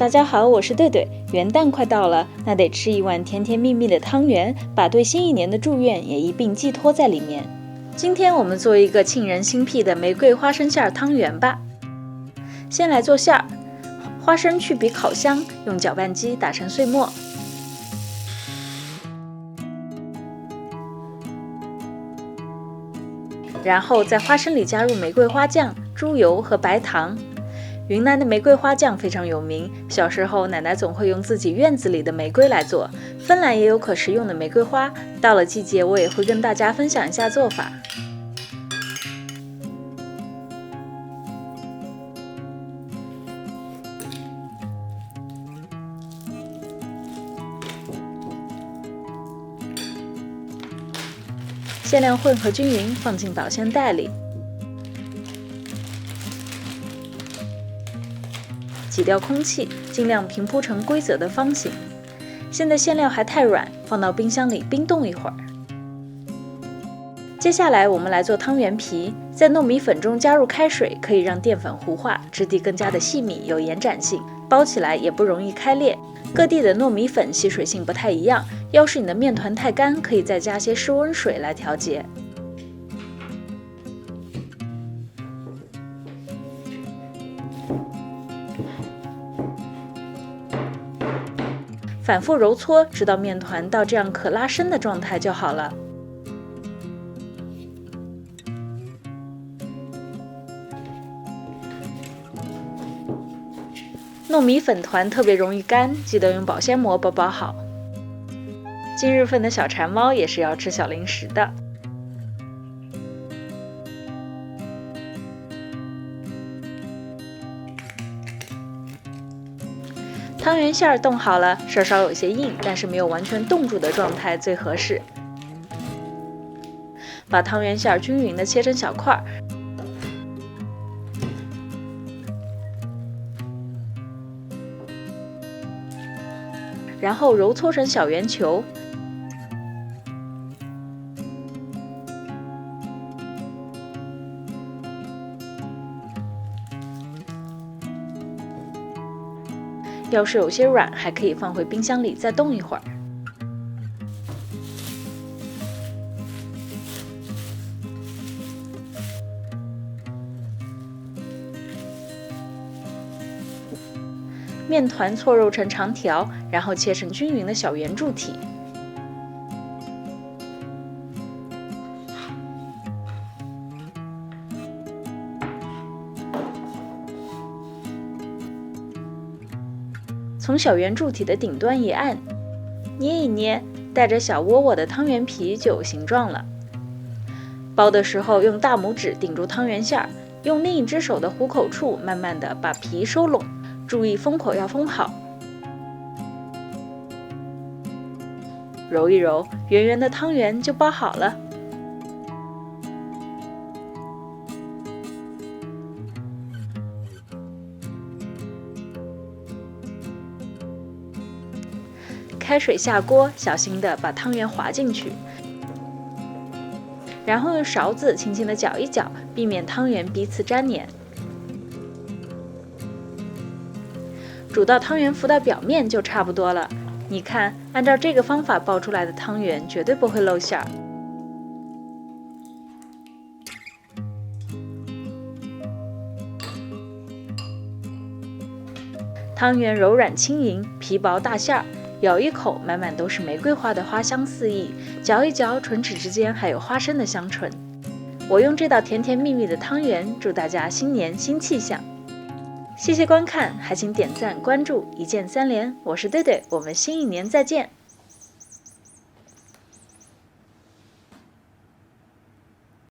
大家好，我是对对。元旦快到了，那得吃一碗甜甜蜜蜜的汤圆，把对新一年的祝愿也一并寄托在里面。今天我们做一个沁人心脾的玫瑰花生馅汤圆吧。先来做馅儿，花生去皮烤香，用搅拌机打成碎末。然后在花生里加入玫瑰花酱、猪油和白糖。云南的玫瑰花酱非常有名，小时候奶奶总会用自己院子里的玫瑰来做。芬兰也有可食用的玫瑰花，到了季节我也会跟大家分享一下做法。馅料混合均匀，放进保鲜袋里，挤掉空气，尽量平铺成规则的方形。现在馅料还太软，放到冰箱里冰冻一会儿。接下来我们来做汤圆皮，在糯米粉中加入开水，可以让淀粉糊化，质地更加的细密，有延展性，包起来也不容易开裂。各地的糯米粉吸水性不太一样，要是你的面团太干，可以再加些室温水来调节。反复揉搓，直到面团到这样可拉伸的状态就好了。糯米粉团特别容易干，记得用保鲜膜包包好。今日份的小馋猫也是要吃小零食的。汤圆馅儿冻好了，稍稍有些硬，但是没有完全冻住的状态最合适。把汤圆馅儿均匀地切成小块儿。然后揉搓成小圆球，要是有些软，还可以放回冰箱里再冻一会儿。面团搓揉成长条，然后切成均匀的小圆柱体。从小圆柱体的顶端一按，捏一捏，带着小窝窝的汤圆皮就有形状了。包的时候用大拇指顶住汤圆馅儿，用另一只手的虎口处慢慢的把皮收拢。注意封口要封好，揉一揉，圆圆的汤圆就包好了。开水下锅，小心的把汤圆滑进去，然后用勺子轻轻的搅一搅，避免汤圆彼此粘黏。煮到汤圆浮到表面就差不多了。你看，按照这个方法包出来的汤圆绝对不会露馅儿。汤圆柔软轻盈，皮薄大馅儿，咬一口满满都是玫瑰花的花香四溢，嚼一嚼唇齿之间还有花生的香醇。我用这道甜甜蜜蜜的汤圆，祝大家新年新气象。谢谢观看，还请点赞关注，一键三连。我是对对，我们新一年再见。